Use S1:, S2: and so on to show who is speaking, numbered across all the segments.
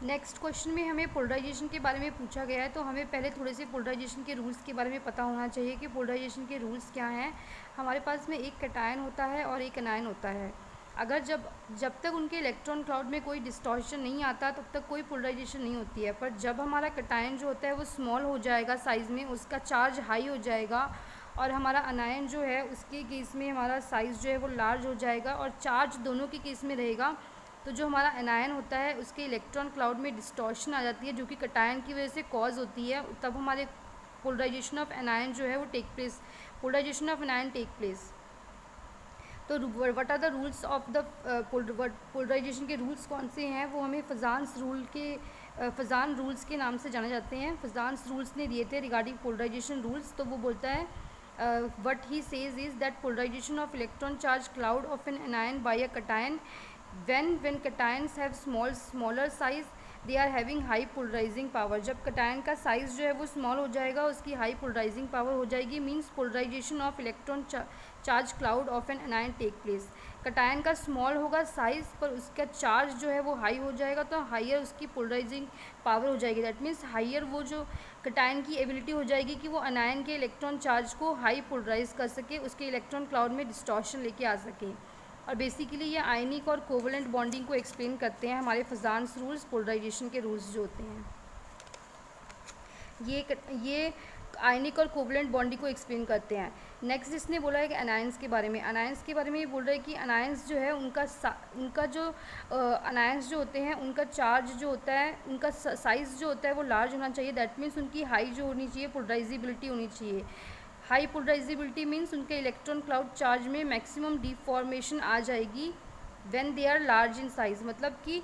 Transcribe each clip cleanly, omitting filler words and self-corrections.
S1: Next question में हमें polarisation के बारे में पूछा गया है, तो हमें पहले थोड़े से पोलराइजेशन के रूल्स के बारे में पता होना चाहिए कि पोलराइजेशन के रूल्स क्या हैं। हमारे पास में एक कैटायन होता है और एक एनायन होता है। अगर जब तक उनके इलेक्ट्रॉन क्लाउड में कोई डिस्टॉर्शन नहीं आता तब तक कोई पोलराइजेशन नहीं होती है। पर जब हमारा कैटायन जो होता है वो स्मॉल हो जाएगा साइज़ में, उसका चार्ज हाई हो जाएगा, और हमारा एनायन जो है उसके केस में हमारा साइज़ जो है वो लार्ज हो जाएगा और चार्ज दोनों के केस में रहेगा। तो जो हमारा एनायन होता है उसके इलेक्ट्रॉन क्लाउड में डिस्टॉर्शन आ जाती है जो कि कैटायन की वजह से कॉज होती है, तब हमारे पोलराइजेशन ऑफ एनायन जो है वो polarisation of anion take place. तो what are the rules of the polarisation के रूल्स कौन से हैं, वो हमें फजान रूल्स के नाम से जाने जाते हैं। फजान रूल्स ने दिए थे रिगार्डिंग पोलराइजेशन रूल्स। तो वो बोलता है what he says is that polarization of electron charge cloud of an anion by a cation when cations have smaller size they are having high polarizing power। जब cation का size जो है वो small हो जाएगा उसकी हाई पोलराइजिंग पावर हो जाएगी, means polarisation of electron charge cloud of an anion take place. Cation का स्मॉल होगा साइज़ पर उसका चार्ज जो है वो हाई हो जाएगा, तो हाइयर उसकी पोलराइजिंग पावर हो जाएगी। दैट मीन्स हाइयर वो जो कैटायन की एबिलिटी हो जाएगी कि वो एनायन के इलेक्ट्रॉन चार्ज को हाई पोलराइज कर सके, उसके इलेक्ट्रॉन क्लाउड में डिस्टॉर्शन लेके आ सके। और बेसिकली ये आयनिक और कोवलेंट बॉन्डिंग को एक्सप्लेन करते हैं हमारे फजान्स रूल्स, पोलराइजेशन के रूल्स जो होते हैं ये आयनिक और कोवलेंट बॉन्डिंग को एक्सप्लेन करते हैं। नेक्स्ट इसने बोला है कि अनायंस के बारे में। अनायंस के बारे में ये बोल रहा है कि अनायंस जो है उनका जो अनायंस जो होते हैं उनका चार्ज जो होता है, उनका साइज़ जो होता है वो लार्ज होना चाहिए। दैट मीन्स उनकी हाई जो होनी चाहिए पोलराइजिबिलिटी होनी चाहिए। हाई पोलराइजिबिलिटी मीन्स उनके इलेक्ट्रॉन क्लाउड चार्ज में मैक्सिमम डिफॉर्मेशन आ जाएगी when they are large in size. मतलब कि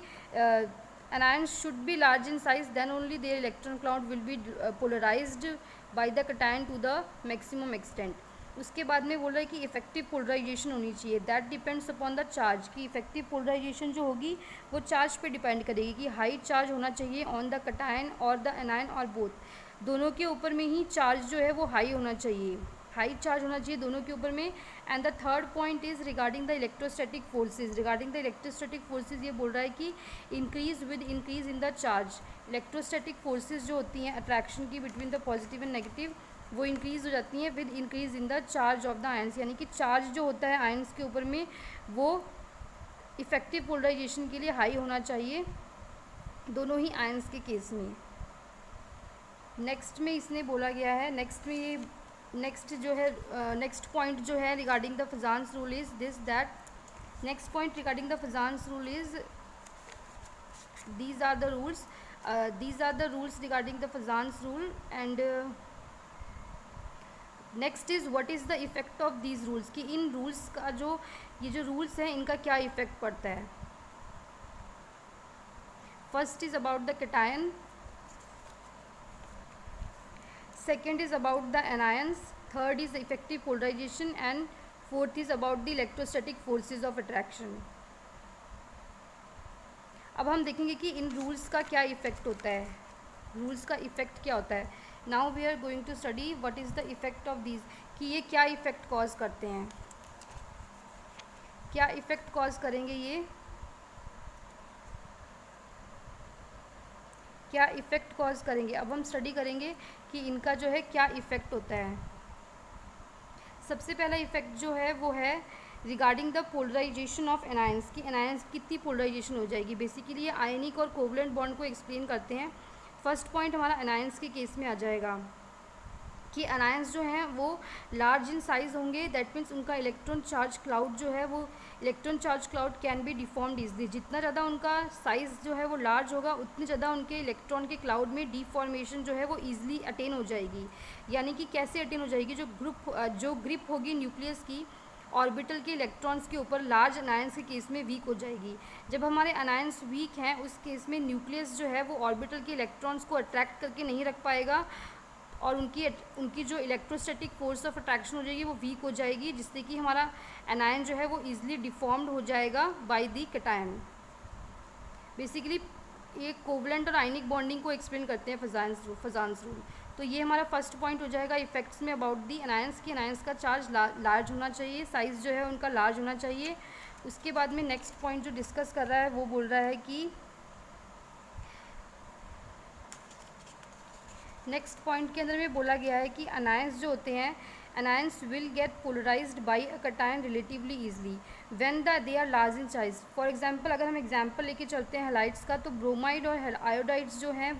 S1: anions should be large in size, then only their electron cloud will be polarized by the cation to the maximum extent। उसके बाद में बोल रहा है कि इफेक्टिव पोलराइजेशन होनी चाहिए, that depends upon the charge. की इफेक्टिव पोलराइजेशन जो होगी वो चार्ज पे डिपेंड करेगी कि हाई चार्ज होना चाहिए ऑन द कैटायन और द एनायन और बोथ, दोनों के ऊपर में ही चार्ज जो है वो हाई होना चाहिए, हाई चार्ज होना चाहिए दोनों के ऊपर में। And the third point is regarding the electrostatic forces. Regarding the electrostatic forces ये बोल रहा है कि increase with increase in the charge. Electrostatic forces जो होती हैं अट्रैक्शन की between the positive and negative, वो इंक्रीज़ हो जाती हैं with increase in the charge of the ions. यानी कि चार्ज जो होता है आयंस के ऊपर में वो इफेक्टिव पोलराइजेशन के लिए हाई होना चाहिए दोनों ही आयंस के केस में। नेक्स्ट में इसने बोला गया है, नेक्स्ट पॉइंट जो है regarding the फजान्स rule is this that next point regarding the फजान्स rule is these are the rules regarding the फजान्स rule. And next is what is the effect of these rules, कि इन rules का ये जो rules हैं इनका क्या effect पड़ता है। First is about the cation, second is about the anions, third is effective polarization and fourth is about the electrostatic forces of attraction। अब हम देखेंगे कि इन रूल्स का क्या इफ़ेक्ट होता है, रूल्स का इफ़ेक्ट क्या होता है। Now we are going to study what is the effect of these, कि ये क्या इफ़ेक्ट कॉज करते हैं, क्या इफ़ेक्ट कॉज करेंगे, ये क्या इफ़ेक्ट कॉज करेंगे। अब हम स्टडी करेंगे कि इनका जो है क्या इफ़ेक्ट होता है। सबसे पहला इफ़ेक्ट जो है वो है regarding the polarisation of anions, की एनायंस कितनी पोलराइजेशन हो जाएगी। बेसिकली ये आयनिक और कोवलेंट बॉन्ड को एक्सप्लेन करते हैं। फर्स्ट पॉइंट हमारा एनायंस के केस में आ जाएगा कि एनायंस जो हैं वो लार्ज इन साइज़ होंगे। दैट मीन्स उनका इलेक्ट्रॉन चार्ज क्लाउड जो है वो electron charge cloud can be deformed easily. जितना ज़्यादा उनका साइज़ जो है वो लार्ज होगा उतनी ज़्यादा उनके इलेक्ट्रॉन के क्लाउड में डिफॉर्मेशन जो है वो ईजिली अटेन हो जाएगी। यानी कि कैसे अटेन हो जाएगी, जो ग्रिप होगी न्यूक्लियस की ऑर्बिटल के इलेक्ट्रॉन्स के ऊपर लार्ज अनायंस के केस में वीक हो जाएगी। जब हमारे अनायंस वीक हैं उस केस में न्यूक्लियस जो है वो ऑर्बिटल के इलेक्ट्रॉन्स को अट्रैक्ट करके नहीं रख पाएगा और उनकी जो इलेक्ट्रोस्टैटिक फोर्स ऑफ अट्रैक्शन हो जाएगी वो वीक हो जाएगी, जिससे कि हमारा एनायन जो है वो ईजिली डिफॉर्म्ड हो जाएगा बाय दी कैटायन। बेसिकली ये कोवलेंट और आयनिक बॉन्डिंग को एक्सप्लेन करते हैं फजान्स रूल। तो ये हमारा फर्स्ट पॉइंट हो जाएगा इफेक्ट्स में अबाउट दी एनायंस, की एनायंस का चार्ज लार्ज होना चाहिए, साइज़ जो है उनका लार्ज होना चाहिए। उसके बाद में नेक्स्ट पॉइंट जो डिस्कस कर रहा है वो बोल रहा है कि नेक्स्ट पॉइंट के अंदर में बोला गया है कि अनायंस जो होते हैं, anions will get polarised by a cation relatively easily when they are large in size. For example अगर हम एग्जांपल लेके चलते हैं हैलाइड्स का, तो ब्रोमाइड और आयोडाइड्स जो हैं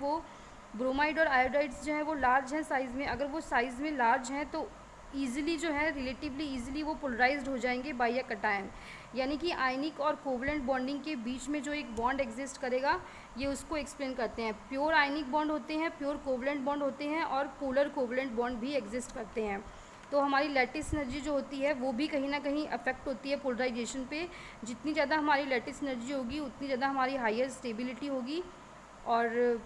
S1: वो लार्ज हैं साइज़ में। अगर वो साइज़ में लार्ज हैं तो ईजिली जो है रिलेटिवली ईजिली वो पोलराइज्ड हो जाएंगे बाय अ कटायन। यानी कि आयनिक और कोवलेंट बॉन्डिंग के बीच में जो एक बॉन्ड एग्जिस्ट करेगा, ये उसको एक्सप्लेन करते हैं। प्योर आयनिक बॉन्ड होते हैं, प्योर कोवलेंट बॉन्ड होते हैं, और पोलर कोवलेंट बॉन्ड भी एग्जिस्ट करते हैं। तो हमारी लैटिस एनर्जी जो होती है वो भी कहीं ना कहीं अफेक्ट होती है पोलराइजेशन पे। जितनी ज़्यादा हमारी लैटिस एनर्जी होगी उतनी ज़्यादा हमारी हायर स्टेबिलिटी होगी, और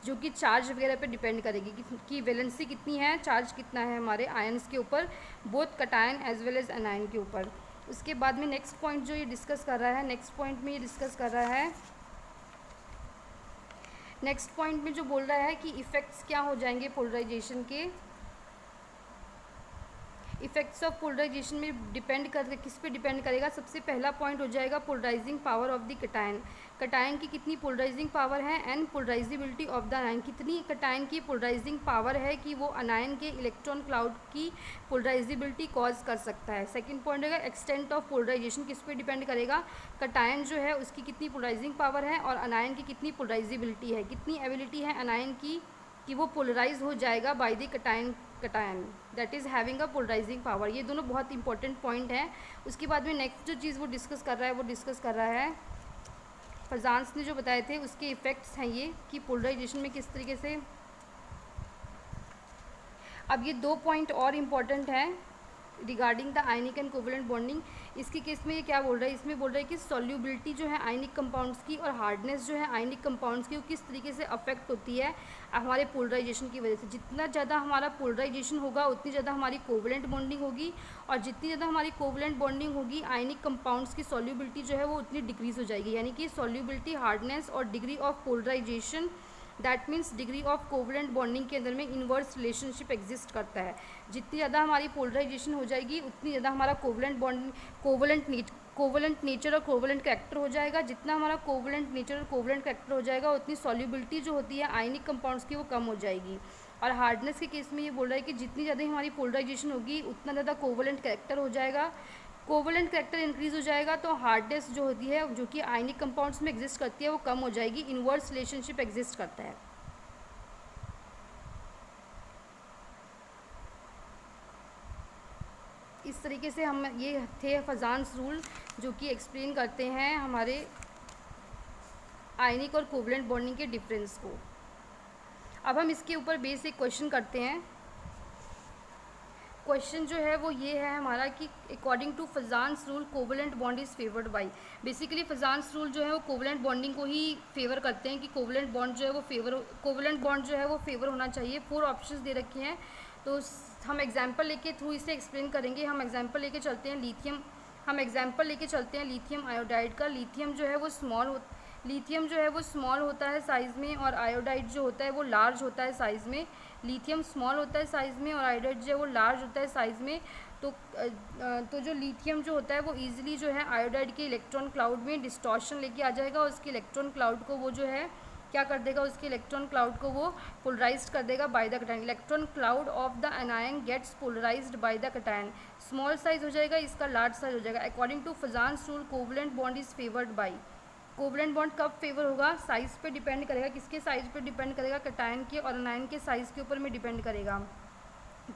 S1: जो कि चार्ज वगैरह पे डिपेंड करेगी कि वैलेंसी कितनी है, चार्ज कितना है हमारे आयन्स के ऊपर, both cation as well as anion के ऊपर। उसके बाद में नेक्स्ट पॉइंट जो ये डिस्कस कर रहा है, नेक्स्ट पॉइंट में जो बोल रहा है कि इफ़ेक्ट्स क्या हो जाएंगे पोलराइजेशन के। इफ़ेक्ट्स ऑफ पोलराइजेशन में डिपेंड कर किस पे डिपेंड करेगा। सबसे पहला पॉइंट हो जाएगा polarising power of the cation. Cation की कितनी पोलराइजिंग पावर है, and polarisability of the anion, कितनी कटायन की पोलराइजिंग पावर है कि वो अनायन के इलेक्ट्रॉन क्लाउड की पोलराइजिबिलिटी कॉज कर सकता है। सेकंड पॉइंट होगा एक्सटेंट ऑफ पोलराइजेशन, किस पे डिपेंड करेगा, कटायन जो है उसकी कितनी पोलराइजिंग पावर है और अनायन की कितनी पोलराइजिबिलिटी है, कितनी एबिलिटी है अनायन की कि वो पोलराइज हो जाएगा by the cation that is having a polarising power. ये दोनों बहुत इंपॉर्टेंट पॉइंट हैं। उसके बाद में नेक्स्ट जो चीज़ वो डिस्कस कर रहा है फजान्स ने जो बताए थे उसके इफ़ेक्ट्स हैं ये कि पोलराइजेशन में किस तरीके से। अब ये 2 पॉइंट और इम्पॉर्टेंट हैं regarding the ionic and covalent bonding. इसके केस में ये क्या बोल रहा है, इसमें बोल रहा है कि सॉल्युबिलिटी जो है आयनिक कंपाउंड्स की और हार्डनेस जो है आयनिक कंपाउंड्स की वो किस तरीके से अफेक्ट होती है हमारे पोलराइजेशन की वजह से। जितना ज़्यादा हमारा पोलराइजेशन होगा उतनी ज़्यादा हमारी कोवलेंट बॉन्डिंग होगी, और जितनी ज़्यादा हमारी कोवलेंट बॉन्डिंग होगी आयनिक कंपाउंड्स की सॉल्युबिलिटी जो है वो उतनी डिक्रीज़ हो जाएगी। यानी कि सॉल्युबिलिटी, हार्डनेस और degree of polarisation, that means degree of covalent bonding के अंदर में इनवर्स रिलेशनशिप एग्जिस्ट करता है। जितनी ज़्यादा हमारी पोलराइजेशन हो जाएगी उतनी ज़्यादा हमारा कोवलेंट नेचर और कोवलेंट कैरेक्टर हो जाएगा। जितना हमारा कोवलेंट नेचर और कोवलेंट कैरेक्टर हो जाएगा उतनी सॉल्युबिलिटी जो होती है आयनिक कंपाउंड्स की वो कम हो जाएगी। और हार्डनेस के केस में ये बोल रहा है कि जितनी ज़्यादा हमारी पोलराइजेशन होगी उतना ज़्यादा कोवलेंट कैरेक्टर हो जाएगा। कोवलेंट कैरेक्टर इंक्रीज हो जाएगा तो हार्डनेस जो होती है जो कि आयनिक कंपाउंड्स में एग्जिस्ट करती है वो कम हो जाएगी। इनवर्स रिलेशनशिप एग्जिस्ट करता है। इस तरीके से हम ये थे फजान्स रूल जो कि एक्सप्लेन करते हैं हमारे आयनिक और कोवलेंट बॉन्डिंग के डिफरेंस को। अब हम इसके ऊपर बेस एक क्वेश्चन करते हैं। क्वेश्चन जो है वो ये है हमारा कि according to Fajans rule covalent bond is favoured by. Basically Fajans rule जो है वो कोवलेंट बॉन्डिंग को ही फेवर करते हैं कि कोवलेंट बॉन्ड जो है वो फेवर होना चाहिए। 4 ऑप्शंस दे रखे हैं, तो हम एग्जाम्पल लेके थ्रू इसे एक्सप्लेन करेंगे। हम एग्जाम्पल लेके चलते हैं लिथियम आयोडाइड का। लिथियम जो है वो स्मॉल होता है साइज़ में, और आयोडाइड जो होता है वो लार्ज होता है साइज़ में। लिथियम स्मॉल होता है साइज़ में और आयोडाइड जो है वो लार्ज होता है साइज़ में। तो जो लिथियम जो होता है वो ईजिली जो है आयोडाइड के इलेक्ट्रॉन क्लाउड में डिस्टॉर्शन लेके आ जाएगा, और उसके इलेक्ट्रॉन क्लाउड को वो जो है क्या कर देगा, उसके इलेक्ट्रॉन क्लाउड को वो पोलराइज्ड कर देगा by the cation. Electron cloud of the anion gets polarised by the cation. Small size हो जाएगा, इसका लार्ज साइज हो जाएगा। According to Fajans rule covalent bond is favoured by. Covalent bond कब फेवर होगा, साइज़ पे डिपेंड करेगा। किसके साइज़ पे डिपेंड करेगा, कटायन के और अनायन के साइज़ के ऊपर में डिपेंड करेगा।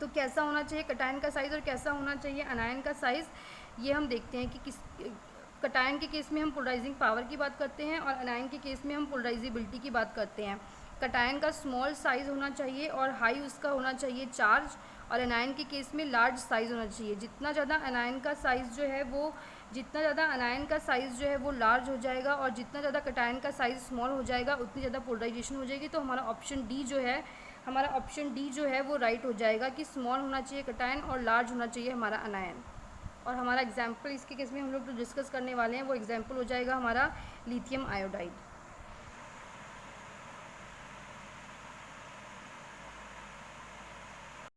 S1: तो कैसा होना चाहिए कटायन का साइज़ और कैसा होना चाहिए अनायन का साइज़, ये हम देखते हैं कि किस कटायन के केस में हम पोलराइजिंग पावर की बात करते हैं और अनायन के केस में हम पोलराइजिबिलिटी की बात करते हैं। कटायन का स्मॉल साइज़ होना चाहिए और हाई उसका होना चाहिए चार्ज, और अनायन के केस में लार्ज साइज़ होना चाहिए। जितना ज़्यादा अनायन का साइज़ जो है वो लार्ज हो जाएगा और जितना ज़्यादा कटायन का साइज़ स्मॉल हो जाएगा उतनी ज़्यादा पोलराइजेशन हो जाएगी। तो हमारा ऑप्शन डी जो है वो राइट हो जाएगा कि स्मॉल होना चाहिए कटायन और लार्ज होना चाहिए हमारा अनायन। और हमारा एग्जाम्पल इसके केस में हम लोग जो डिस्कस करने वाले हैं वो एग्जाम्पल हो जाएगा हमारा लिथियम आयोडाइड।